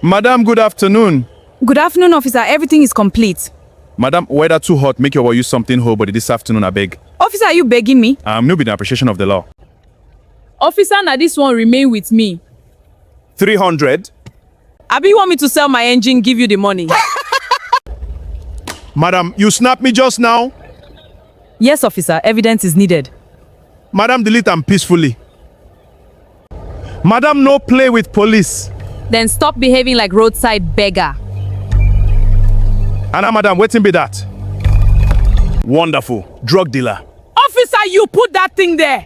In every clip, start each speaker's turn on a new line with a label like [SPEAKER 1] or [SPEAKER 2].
[SPEAKER 1] Madam, good afternoon.
[SPEAKER 2] Good afternoon, officer. Everything is complete.
[SPEAKER 1] Madam, weather too hot, make your use something whole body this afternoon, I beg.
[SPEAKER 2] Officer, are you begging me?
[SPEAKER 1] No be the appreciation of the law.
[SPEAKER 2] Officer, now this one remain with me.
[SPEAKER 1] 300?
[SPEAKER 2] Abi, you want me to sell my engine, give you the money?
[SPEAKER 1] Madam, you snapped me just now?
[SPEAKER 2] Yes, officer. Evidence is needed.
[SPEAKER 1] Madam, delete them peacefully. Madam, no play with police.
[SPEAKER 2] Then stop behaving like roadside beggar.
[SPEAKER 1] Anna, madam, waiting be that. Wonderful. Drug dealer.
[SPEAKER 2] Officer, you put that thing there.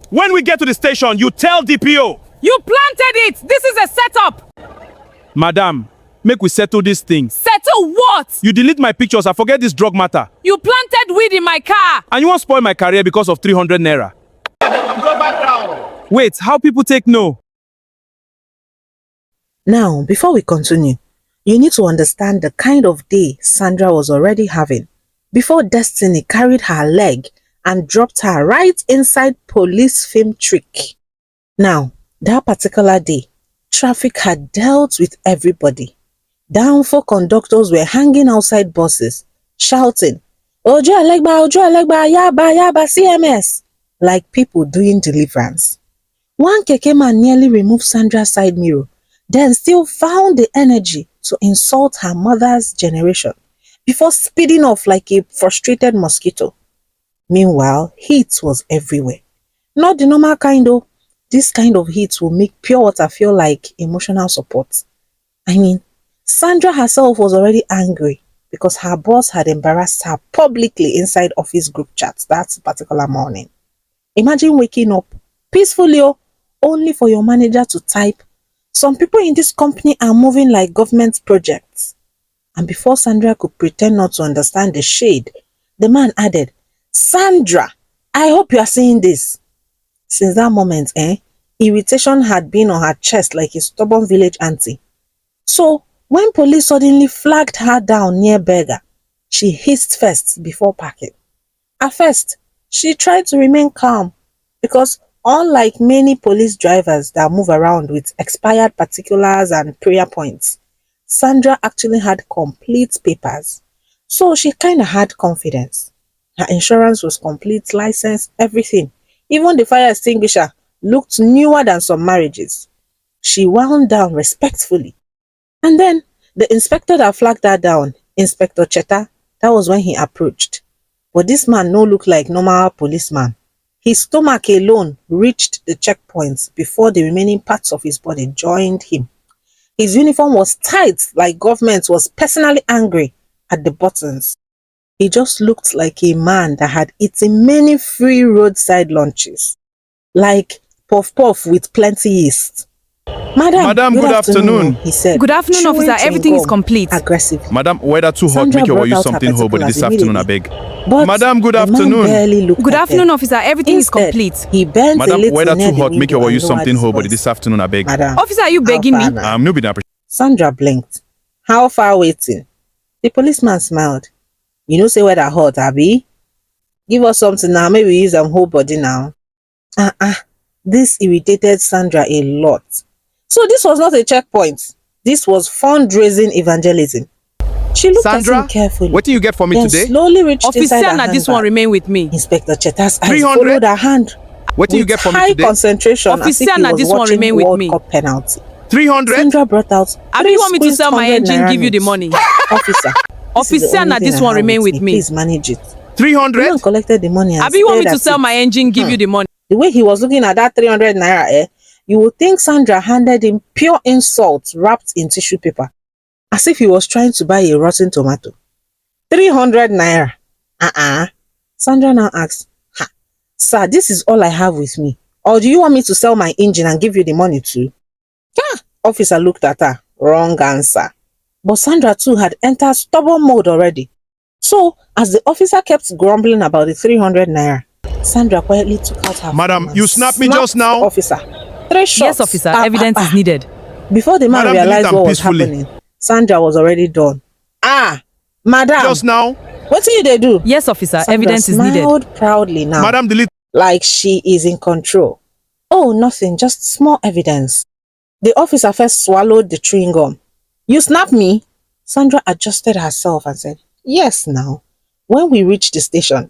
[SPEAKER 1] When we get to the station, you tell DPO.
[SPEAKER 2] You planted it. This is a setup.
[SPEAKER 1] Madam, make we settle this thing.
[SPEAKER 2] Settle what?
[SPEAKER 1] You delete my pictures, I forget this drug matter.
[SPEAKER 2] You planted weed in my car.
[SPEAKER 1] And you won't spoil my career because of 300 naira.
[SPEAKER 3] Go back down.
[SPEAKER 1] Wait, how people take no?
[SPEAKER 4] Now, before we continue, you need to understand the kind of day Sandra was already having before Destiny carried her leg and dropped her right inside police film trick. Now, that particular day, traffic had dealt with everybody. Downfall conductors were hanging outside buses, shouting, Ojo Elegba, Yaba, Yaba, CMS, like people doing deliverance. One keke man nearly removed Sandra's side mirror, then still found the energy to insult her mother's generation before speeding off like a frustrated mosquito. Meanwhile, heat was everywhere. Not the normal kind though. This kind of heat will make pure water feel like emotional support. I mean, Sandra herself was already angry because her boss had embarrassed her publicly inside office group chats that particular morning. Imagine waking up peacefully only for your manager to type, "Some people in this company are moving like government projects." And before Sandra could pretend not to understand the shade, the man added, "Sandra, I hope you are seeing this." Since that moment, irritation had been on her chest like a stubborn village auntie. So, when police suddenly flagged her down near Berger, she hissed first before parking. At first, she tried to remain calm because unlike many police drivers that move around with expired particulars and prayer points, Sandra actually had complete papers. So she kind of had confidence. Her insurance was complete, license, everything. Even the fire extinguisher looked newer than some marriages. She wound down respectfully. And then the inspector that flagged her down, Inspector Cheta, that was when he approached. But this man no look like normal policeman. His stomach alone reached the checkpoints before the remaining parts of his body joined him. His uniform was tight like government was personally angry at the buttons. He just looked like a man that had eaten many free roadside lunches. Like puff-puff with plenty yeast. Madam, good afternoon, he said.
[SPEAKER 2] Good afternoon, officer. Everything is complete.
[SPEAKER 4] Aggressively.
[SPEAKER 1] Madam, weather too hot,
[SPEAKER 4] Sandra
[SPEAKER 1] make your
[SPEAKER 4] brought
[SPEAKER 1] use
[SPEAKER 4] out her
[SPEAKER 1] something whole body this
[SPEAKER 4] particulars
[SPEAKER 1] afternoon, I beg.
[SPEAKER 4] But
[SPEAKER 1] Madam, good
[SPEAKER 4] the man
[SPEAKER 1] afternoon.
[SPEAKER 4] barely looked
[SPEAKER 2] Good
[SPEAKER 4] at
[SPEAKER 2] afternoon,
[SPEAKER 4] them.
[SPEAKER 2] officer. Everything is
[SPEAKER 4] Instead,
[SPEAKER 2] complete.
[SPEAKER 4] he bent a
[SPEAKER 1] Madam,
[SPEAKER 4] little
[SPEAKER 1] weather
[SPEAKER 4] near
[SPEAKER 1] too
[SPEAKER 4] the
[SPEAKER 1] hot, make
[SPEAKER 4] window
[SPEAKER 1] your
[SPEAKER 4] and
[SPEAKER 1] use
[SPEAKER 4] lowered
[SPEAKER 1] something
[SPEAKER 4] his
[SPEAKER 1] whole body
[SPEAKER 4] voice.
[SPEAKER 1] this afternoon, I beg.
[SPEAKER 4] Madam,
[SPEAKER 2] Officer, are you begging
[SPEAKER 4] how
[SPEAKER 2] me?
[SPEAKER 4] far now?
[SPEAKER 1] No be the
[SPEAKER 4] Sandra blinked. How far waiting? The policeman smiled. You know say weather hot, Abby? Give us something now, maybe we use them whole body now. This irritated Sandra a lot. So this was not a checkpoint. This was fundraising evangelism. She looked at
[SPEAKER 1] Sandra,
[SPEAKER 4] him carefully.
[SPEAKER 1] what do you get for me
[SPEAKER 4] then
[SPEAKER 1] today?
[SPEAKER 4] slowly reached
[SPEAKER 2] Officer,
[SPEAKER 4] inside her
[SPEAKER 2] now this one
[SPEAKER 4] handbag.
[SPEAKER 2] remain with me.
[SPEAKER 4] Inspector Cheta's eyes
[SPEAKER 1] 300?
[SPEAKER 4] followed her hand.
[SPEAKER 1] What do you
[SPEAKER 4] with
[SPEAKER 1] get for me
[SPEAKER 4] high
[SPEAKER 1] today?
[SPEAKER 4] concentration as
[SPEAKER 2] Officer,
[SPEAKER 4] if he
[SPEAKER 2] now
[SPEAKER 4] was
[SPEAKER 2] this one
[SPEAKER 4] watching
[SPEAKER 2] remain with
[SPEAKER 4] World
[SPEAKER 2] me.
[SPEAKER 4] Cup penalty.
[SPEAKER 1] 300?
[SPEAKER 4] Sandra brought out
[SPEAKER 2] Abi, you want me to sell my engine, give you the money?
[SPEAKER 4] Officer,
[SPEAKER 2] Officer, now this one remain with me.
[SPEAKER 4] Please manage it. The
[SPEAKER 1] 300?
[SPEAKER 4] man collected the money and
[SPEAKER 2] Abi, you want me
[SPEAKER 4] stared
[SPEAKER 2] to
[SPEAKER 4] at
[SPEAKER 2] sell
[SPEAKER 4] it.
[SPEAKER 2] my engine, give you the money?
[SPEAKER 4] The way he was looking at that 300 naira, you would think Sandra handed him pure insult wrapped in tissue paper, as if he was trying to buy a rotten tomato. 300 naira. Sandra now asked, "Sir, this is all I have with me. Or do you want me to sell my engine and give you the money too?" Officer looked at her. Wrong answer. But Sandra too had entered stubborn mode already. So, as the officer kept grumbling about the 300 naira, Sandra quietly took out her
[SPEAKER 1] Madam,
[SPEAKER 4] phone and
[SPEAKER 1] you snapped me
[SPEAKER 4] snapped
[SPEAKER 1] just now.
[SPEAKER 4] the officer 3 shots.
[SPEAKER 2] Yes, officer. Evidence is needed.
[SPEAKER 4] Before the man
[SPEAKER 1] Madam, delete
[SPEAKER 4] realized
[SPEAKER 1] them
[SPEAKER 4] what was
[SPEAKER 1] peacefully.
[SPEAKER 4] happening, Sandra was already done. Madam,
[SPEAKER 1] Just now?
[SPEAKER 4] what do they do?
[SPEAKER 2] Yes, officer.
[SPEAKER 4] Sandra
[SPEAKER 2] Evidence is needed.
[SPEAKER 4] smiled proudly now,
[SPEAKER 1] Madam, delete.
[SPEAKER 4] like she is in control. Oh, nothing, just small evidence. The officer first swallowed the chewing gum. You snap me? Sandra adjusted herself and said, yes now. When we reach the station,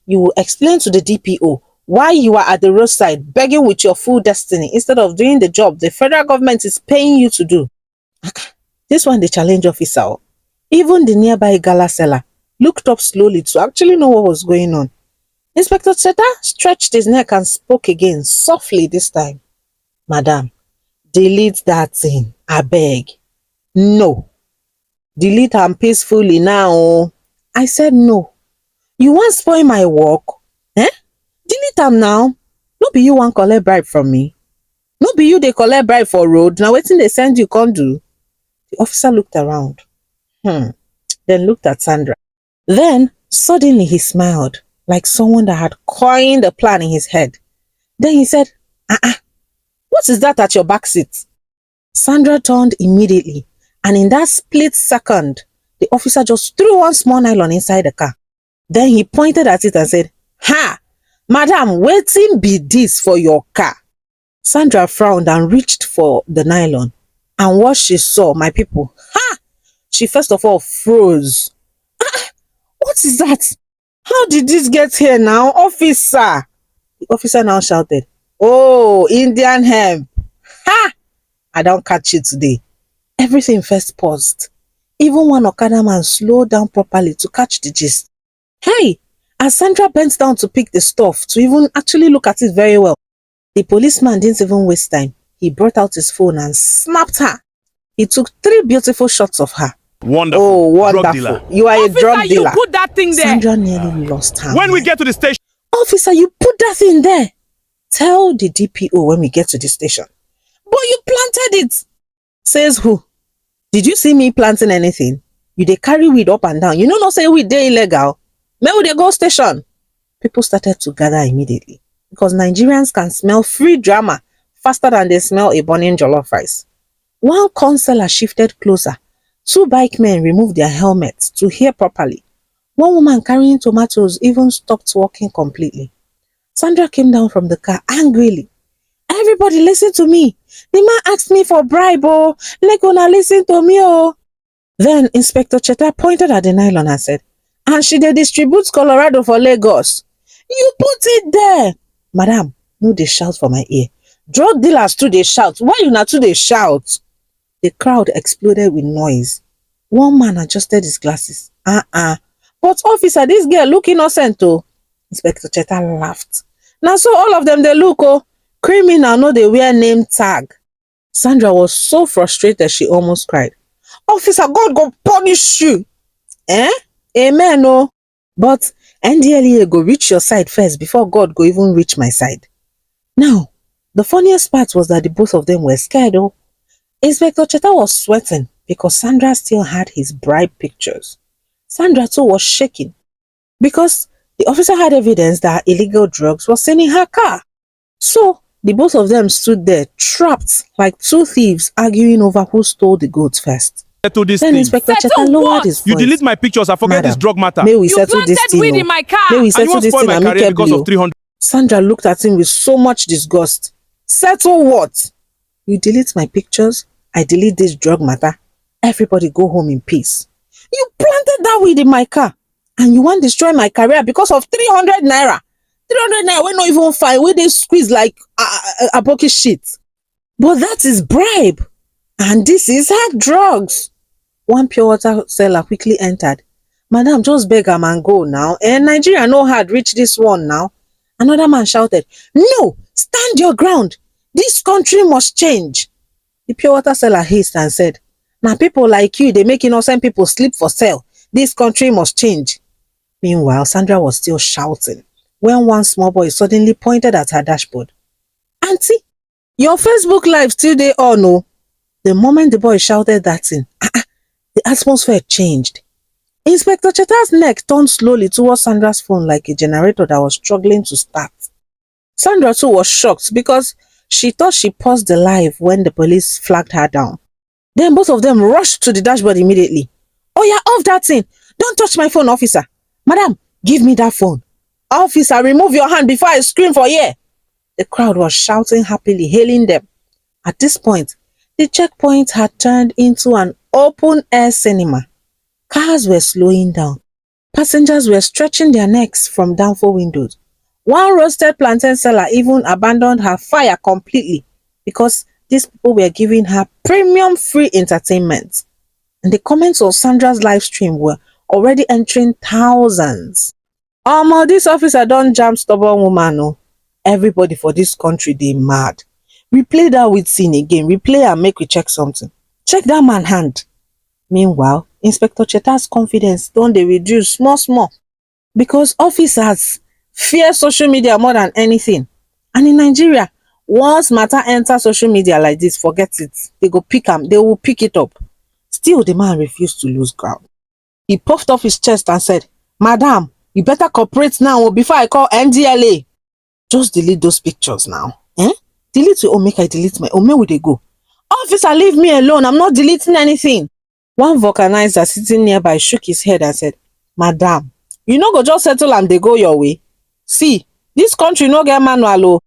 [SPEAKER 4] you will explain to the DPO why you are at the roadside begging with your full destiny instead of doing the job the federal government is paying you to do. This one the challenge officer. Even the nearby gala seller looked up slowly to actually know what was going on. Inspector Cheta stretched his neck and spoke again, softly this time. Madam, delete that thing, I beg. No. Delete am peacefully now. I said no. You want spoil my work? Delete am now. No be you want collect bribe from me. No be you dey collect bribe for road. Now wetin they send you can't do. The officer looked around. Then looked at Sandra. Then suddenly he smiled, like someone that had coined a plan in his head. Then he said, what is that at your back seat? Sandra turned immediately, and in that split second, the officer just threw one small nylon inside the car. Then he pointed at it and said, Ha! Madam, wetin be this for your car? Sandra frowned and reached for the nylon. And what she saw, my people, she first of all froze. What is that? How did this get here now, officer? The officer now shouted, oh, Indian hemp. I don't catch you today. Everything first paused. Even one Okada man slowed down properly to catch the gist. Hey, as Sandra bent down to pick the stuff, to even actually look at it very well, the policeman didn't even waste time. He brought out his phone and snapped her. He took 3 beautiful shots of her.
[SPEAKER 1] Wonderful.
[SPEAKER 4] Oh, wonderful.
[SPEAKER 1] Drug dealer.
[SPEAKER 4] You are
[SPEAKER 2] Officer,
[SPEAKER 4] a drug dealer.
[SPEAKER 2] you put that thing there.
[SPEAKER 4] Sandra nearly lost her
[SPEAKER 1] When we
[SPEAKER 4] mind.
[SPEAKER 1] get to the station,
[SPEAKER 4] Officer, you put that thing there. Tell the DPO when we get to the station. But you planted it. Says who? Did you see me planting anything? You dey carry weed up and down. You know not say weed dey illegal. May we dey go station? People started to gather immediately because Nigerians can smell free drama faster than they smell a burning jollof rice. One counselor shifted closer. 2 bike men removed their helmets to hear properly. One woman carrying tomatoes even stopped walking completely. Sandra came down from the car angrily. Everybody listen to me. The man asked me for bribe, oh. Like una listen to me, oh. Then Inspector Cheta pointed at the nylon and said, and she dey distribute Colorado for Lagos. You put it there. Madam, no dey shout for my ear. Drug dealers too dey shout. Why you not too dey shout? The crowd exploded with noise. One man adjusted his glasses. But officer, this girl look innocent, oh. Inspector Cheta laughed. Now so all of them they look, oh. Criminal no dey wear name tag. Sandra was so frustrated she almost cried. Officer, God go punish you. Amen, oh. But NDLEA go reach your side first before God go even reach my side. Now, the funniest part was that the both of them were scared, oh. Inspector Cheta was sweating because Sandra still had his bribe pictures. Sandra too was shaking because the officer had evidence that illegal drugs was in her car. So, the both of them stood there, trapped like 2 thieves arguing over who stole the goods first.
[SPEAKER 1] settle this
[SPEAKER 4] Then
[SPEAKER 1] thing.
[SPEAKER 4] Inspector Cheta
[SPEAKER 2] Settle
[SPEAKER 4] lowered
[SPEAKER 2] what?
[SPEAKER 4] his voice.
[SPEAKER 1] You delete my pictures, I forget
[SPEAKER 4] Madam,
[SPEAKER 1] this drug matter.
[SPEAKER 4] May we
[SPEAKER 2] You
[SPEAKER 4] settle this
[SPEAKER 2] planted
[SPEAKER 4] thing,
[SPEAKER 2] weed
[SPEAKER 4] oh.
[SPEAKER 2] in my car.
[SPEAKER 4] May we
[SPEAKER 1] And you
[SPEAKER 4] settle
[SPEAKER 1] won't
[SPEAKER 4] this
[SPEAKER 1] spoil
[SPEAKER 4] thing
[SPEAKER 1] my career because
[SPEAKER 4] amicably.
[SPEAKER 1] of 300.
[SPEAKER 4] Sandra looked at him with so much disgust. Settle what? You delete my pictures, I delete this drug matter. Everybody go home in peace. You planted that weed in my car and you want to destroy my career because of 300 naira. 300 naira, we not even fine. We they squeeze like a bucket shit. But that is bribe. And this is hard drugs. One pure water seller quickly entered. Madam, just beg am and go now. Nigeria no hard reach this one now. Another man shouted, no, stand your ground. This country must change. The pure water seller hissed and said, now people like you, they make innocent people sleep for sale. This country must change. Meanwhile, Sandra was still shouting when one small boy suddenly pointed at her dashboard. Auntie, your Facebook live still dey on, oh. The moment the boy shouted that thing, the atmosphere changed. Inspector Cheta's neck turned slowly towards Sandra's phone like a generator that was struggling to start. Sandra too was shocked because she thought she paused the live when the police flagged her down. Then both of them rushed to the dashboard immediately. Oh yeah, off that thing. Don't touch my phone, officer. Madam, give me that phone. Officer, remove your hand before I scream for here. The crowd was shouting happily, hailing them. At this point, The checkpoint had turned into an open-air cinema. Cars were slowing down. Passengers were stretching their necks from downfall windows. One roasted plantain seller even abandoned her fire completely because these people were giving her premium free entertainment. And the comments on Sandra's live stream were already entering thousands. This officer don't jam stubborn woman. Oh. Everybody for this country, they mad. Replay that with scene again. Replay and make we check something. Check that man hand. Meanwhile, Inspector Cheta's confidence don't they reduce small because officers fear social media more than anything. And in Nigeria, once matter enter social media like this, forget it. They will pick it up. Still, the man refused to lose ground. He puffed off his chest and said, "Madam, you better cooperate now before I call NDLA. Just delete those pictures now. Delete your own, make I delete my own. Where would they go? Officer, leave me alone. I'm not deleting anything." One vulcanizer sitting nearby shook his head and said, "Madam, you no go just settle and they go your way. See, this country no get manual. Oh."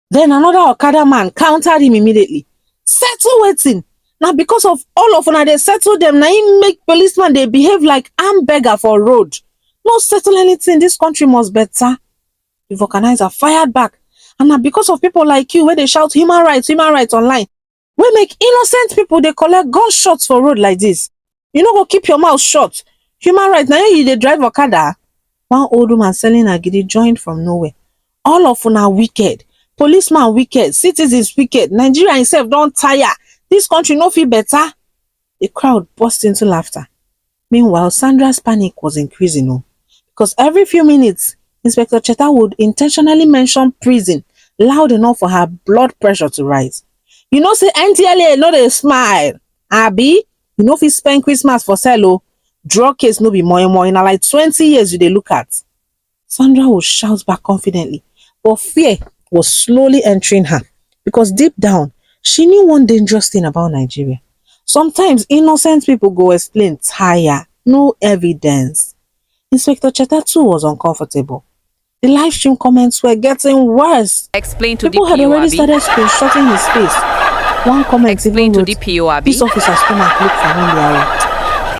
[SPEAKER 4] Then another Okada man countered him immediately. "Settle waiting. Now because of all of una they settle them, now he make policemen they behave like armed beggar for road. No settle anything, this country must better." The vulcanizer fired back. And now because of people like you where they shout human rights online, we make innocent people they collect gunshots for road like this. You know go keep your mouth shut. Human rights, now you they drive Okada. One old woman selling agidi joined from nowhere. All of una wicked. Policeman wicked. Citizens wicked. Nigeria itself don't tire. This country no feel better. The crowd burst into laughter. Meanwhile, Sandra's panic was increasing. Because every few minutes, Inspector Cheta would intentionally mention prison loud enough for her blood pressure to rise. You know say NTLA no dey smile. Abi, you know if you spend Christmas for sell. Drug case no be more na like 20 years you dey look at. Sandra would shout back confidently, but fear was slowly entering her because deep down, she knew one dangerous thing about Nigeria. Sometimes innocent people go explain tire, no evidence. Inspector Cheta too was uncomfortable. The live stream comments were getting worse.
[SPEAKER 2] Explain to
[SPEAKER 4] People
[SPEAKER 2] the
[SPEAKER 4] had
[SPEAKER 2] PO,
[SPEAKER 4] already
[SPEAKER 2] Abi.
[SPEAKER 4] started screenshotting his face. One comment
[SPEAKER 2] Explain
[SPEAKER 4] even
[SPEAKER 2] to
[SPEAKER 4] wrote,
[SPEAKER 2] the PO, Abi.
[SPEAKER 4] "This officer's stomach look familiar.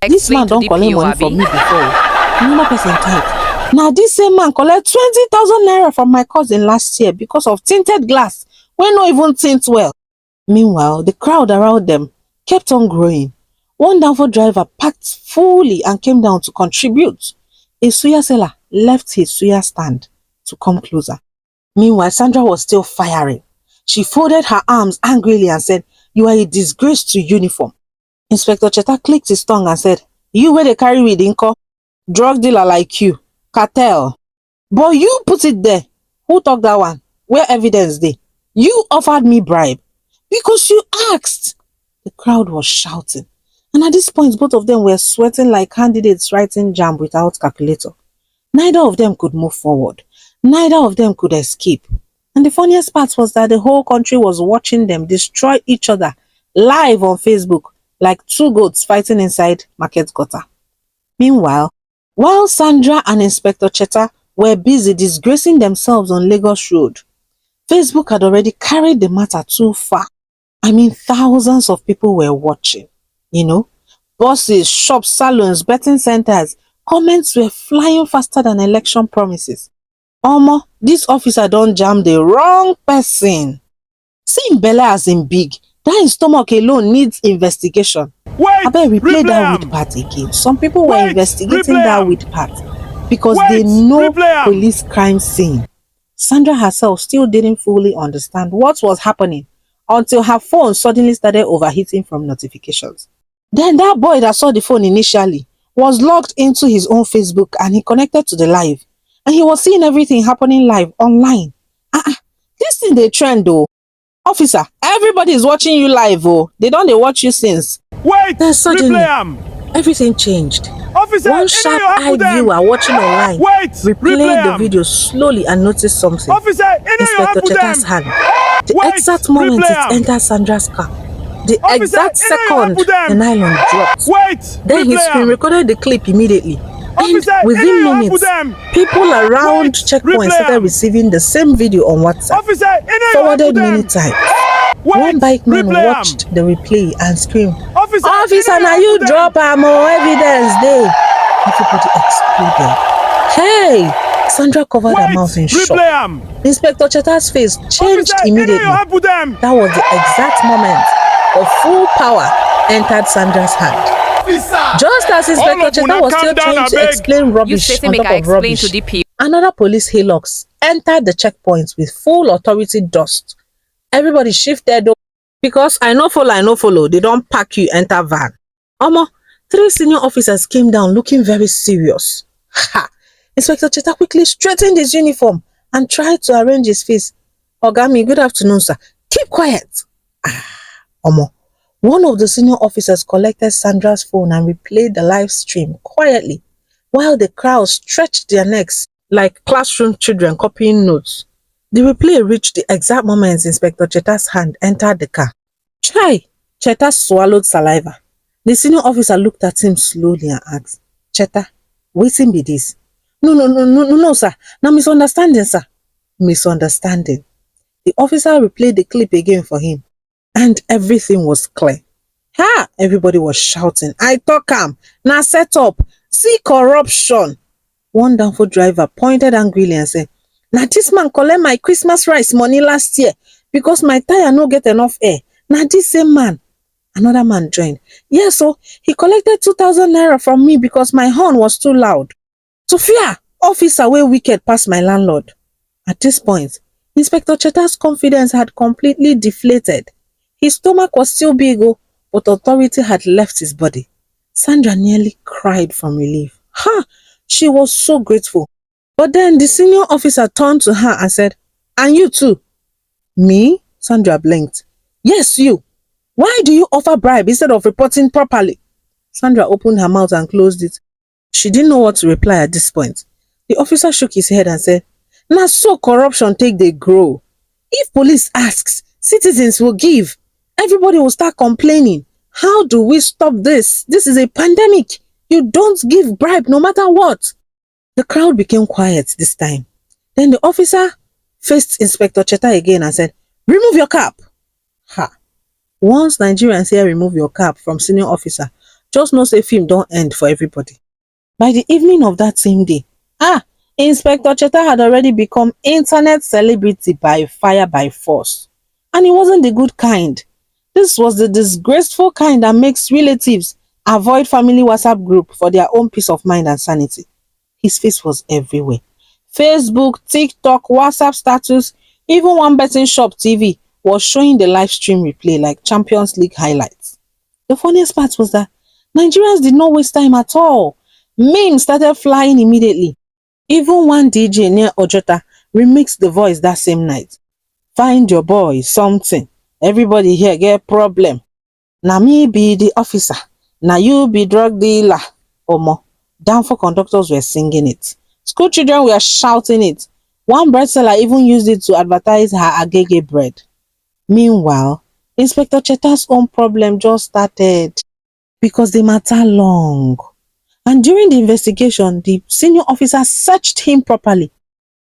[SPEAKER 4] This man
[SPEAKER 2] Explain to
[SPEAKER 4] don't
[SPEAKER 2] the
[SPEAKER 4] collect
[SPEAKER 2] PO,
[SPEAKER 4] money
[SPEAKER 2] Abi.
[SPEAKER 4] from me before. Another person typed, now this same man collect 20,000 naira from my cousin last year because of tinted glass when no even tint well." Meanwhile, the crowd around them kept on growing. One downfall driver packed fully and came down to contribute. A suya seller left his suya stand to come closer. Meanwhile, Sandra was still firing. She folded her arms angrily and said, "You are a disgrace to uniform." Inspector Cheta clicked his tongue and said, "You where they carry with Inko? Drug dealer like you. Cartel. But you put it there. Who talked that one? Where evidence dey? You offered me bribe. Because you asked." The crowd was shouting. And at this point, both of them were sweating like candidates writing jam without calculator. Neither of them could move forward. Neither of them could escape. And the funniest part was that the whole country was watching them destroy each other live on Facebook like two goats fighting inside market gutter. Meanwhile, while Sandra and Inspector Cheta were busy disgracing themselves on Lagos Road, Facebook had already carried the matter too far. I mean, thousands of people were watching. Buses, shops, salons, betting centers, comments were flying faster than election promises. This officer don't jam the wrong person. See him belly as in big. That his stomach alone needs investigation. I bet replay that with part again. Some people were investigating that with part because they know police crime scene. Sandra herself still didn't fully understand what was happening until her phone suddenly started overheating from notifications. Then that boy that saw the phone initially was logged into his own Facebook and he connected to the live. And he was seeing everything happening live online. This thing they trend though. Officer, everybody is watching you live. They don't watch you since. Then suddenly, everything changed.
[SPEAKER 3] Officer,
[SPEAKER 4] One sharp-eyed viewer watching online replayed the video slowly and noticed something.
[SPEAKER 3] Officer,
[SPEAKER 4] Inspector Cheta's hand. The exact moment it entered Sandra's car. The exact second the nylon dropped. Then he screen recorded the clip immediately. And within minutes, people around checkpoints started receiving the same video on WhatsApp, forwarded many times. One bike man
[SPEAKER 1] Replay am.
[SPEAKER 4] watched the replay and screamed,
[SPEAKER 1] Officer,
[SPEAKER 4] Officer, now you drop ammo evidence day. Everybody exploded. Hey! Sandra covered her mouth in shock.
[SPEAKER 1] Replay am.
[SPEAKER 4] Inspector Cheta's face changed
[SPEAKER 1] Officer,
[SPEAKER 4] immediately.
[SPEAKER 1] them.
[SPEAKER 4] That was the exact moment the full power entered Sandra's hand.
[SPEAKER 3] Officer.
[SPEAKER 4] Just as Inspector Cheta was still
[SPEAKER 1] calm down,
[SPEAKER 4] trying to
[SPEAKER 1] abeg.
[SPEAKER 4] explain
[SPEAKER 2] You
[SPEAKER 4] rubbish
[SPEAKER 2] say
[SPEAKER 4] on
[SPEAKER 2] make
[SPEAKER 4] top
[SPEAKER 2] I
[SPEAKER 4] of
[SPEAKER 2] explain
[SPEAKER 4] rubbish,
[SPEAKER 2] to DP.
[SPEAKER 4] another police helix entered the checkpoint with full authority dust. Everybody shifted though, because I no follow, they don't pack you enter van. Omo, 3 senior officers came down looking very serious. Ha! Inspector Cheta quickly straightened his uniform and tried to arrange his face. Ogami, good afternoon, sir. Keep quiet. Omo, one of the senior officers collected Sandra's phone and replayed the live stream quietly, while the crowd stretched their necks like classroom children copying notes. The replay reached the exact moment Inspector Cheta's hand entered the car. Chai! Cheta swallowed saliva. The senior officer looked at him slowly and asked, Cheta, wetin be this? No, sir. Now misunderstanding, sir. Misunderstanding. The officer replayed the clip again for him, and everything was clear. Ha! Everybody was shouting, I talk am, na set up, see corruption. One downfall driver pointed angrily and said, na this man collect my Christmas rice money last year because my tire no get enough air. Na this same man. Another man joined. Yes, so he collected 2,000 naira from me because my horn was too loud. Sophia, officer wey wicked pass my landlord. At this point, Inspector Cheta's confidence had completely deflated. His stomach was still big, but authority had left his body. Sandra nearly cried from relief. Ha! She was so grateful. But then the senior officer turned to her and said, and you too? Me? Sandra blinked. Yes, you. Why do you offer bribe instead of reporting properly? Sandra opened her mouth and closed it. She didn't know what to reply at this point. The officer shook his head and said, na so corruption take dey grow. If police asks, citizens will give. Everybody will start complaining. How do we stop this? This is a pandemic. You don't give bribe no matter what. The crowd became quiet this time. Then the officer faced Inspector Cheta again and said, remove your cap. Ha! Once Nigerians hear remove your cap from senior officer, just know say film don't end for everybody. By the evening of that same day, Inspector Cheta had already become internet celebrity by fire by force. And he wasn't the good kind. This was the disgraceful kind that makes relatives avoid family WhatsApp group for their own peace of mind and sanity. His face was everywhere. Facebook, TikTok, WhatsApp status, even one betting shop TV was showing the live stream replay like Champions League highlights. The funniest part was that Nigerians did not waste time at all. Memes started flying immediately. Even one DJ near Ojota remixed the voice that same night. Find your boy something. Everybody here get problem. Na me be the officer. Na you be drug dealer. Omo. Downfall conductors were singing it. School children were shouting it. One bread seller even used it to advertise her agege bread. Meanwhile, Inspector Cheta's own problem just started because the matter long. And during the investigation, the senior officer searched him properly.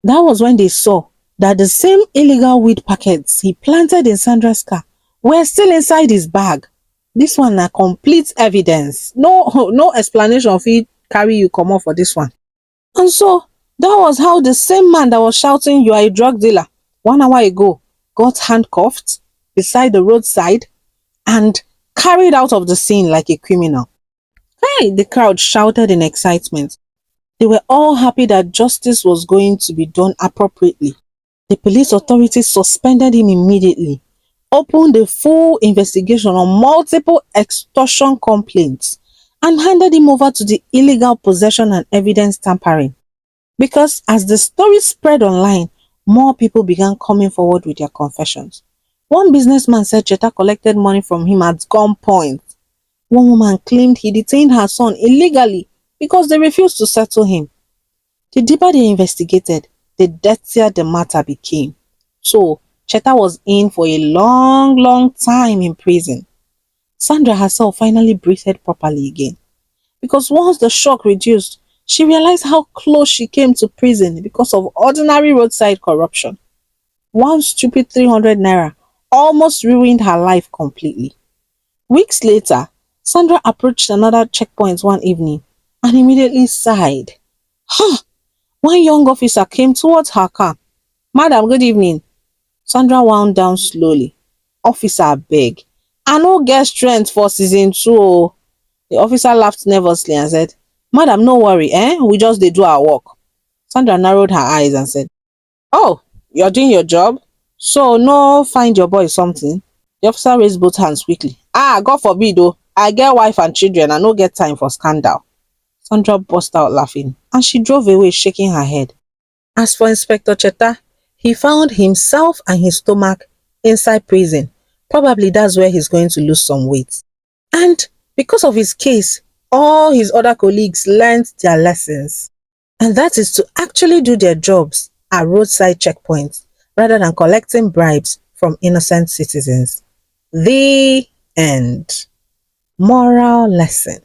[SPEAKER 4] That was when they saw that the same illegal weed packets he planted in Sandra's car were still inside his bag. This one na complete evidence. No explanation of it carry you come off for this one. And so, that was how the same man that was shouting, you are a drug dealer, 1 hour ago, got handcuffed beside the roadside and carried out of the scene like a criminal. Hey, the crowd shouted in excitement. They were all happy that justice was going to be done appropriately. The police authorities suspended him immediately, opened a full investigation on multiple extortion complaints, and handed him over to the illegal possession and evidence tampering. Because as the story spread online, more people began coming forward with their confessions. One businessman said Cheta collected money from him at gunpoint. One woman claimed he detained her son illegally because they refused to settle him. The deeper they investigated, the dirtier the matter became. So, Cheta was in for a long time in prison. Sandra herself finally breathed properly again. Because once the shock reduced, she realized how close she came to prison because of ordinary roadside corruption. One stupid 300 naira almost ruined her life completely. Weeks later, Sandra approached another checkpoint one evening and immediately sighed. Huh! One young officer came towards her car. Madam, good evening. Sandra wound down slowly. Officer beg. I no get strength for season 2. Oh. The officer laughed nervously and said, Madam, no worry, we just dey do our work. Sandra narrowed her eyes and said, Oh, you're doing your job? So no find your boy something? The officer raised both hands quickly. Ah, God forbid though. I get wife and children. I no get time for scandal. Sandra burst out laughing and she drove away shaking her head. As for Inspector Cheta, he found himself and his stomach inside prison. Probably that's where he's going to lose some weight. And because of his case, all his other colleagues learned their lessons. And that is to actually do their jobs at roadside checkpoints rather than collecting bribes from innocent citizens. The end. Moral lesson.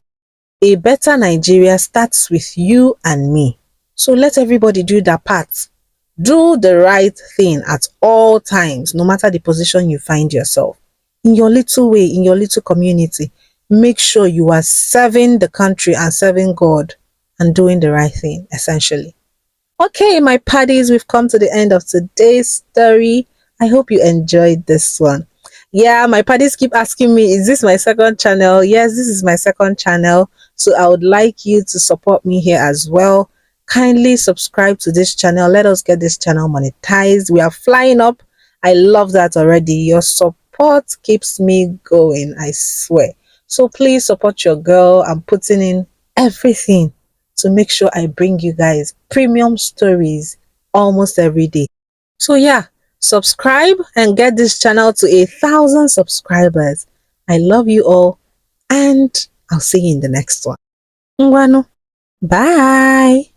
[SPEAKER 4] A better Nigeria starts with you and me. So let everybody do their part. Do the right thing at all times, no matter the position you find yourself. In your little way, in your little community, make sure you are serving the country and serving God and doing the right thing, essentially. Okay, my paddies, we've come to the end of today's story. I hope you enjoyed this one. Yeah, my paddies keep asking me, is this my second channel? Yes, this is my second channel. So I would like you to support me here as well. Kindly subscribe to this channel. Let us get this channel monetized. We are flying up. I love that already. Your support keeps me going, I swear. So please support your girl. I'm putting in everything to make sure I bring you guys premium stories almost every day. So yeah, subscribe and get this channel to 1,000 subscribers. I love you all and I'll see you in the next one. Ngwanu. Bye.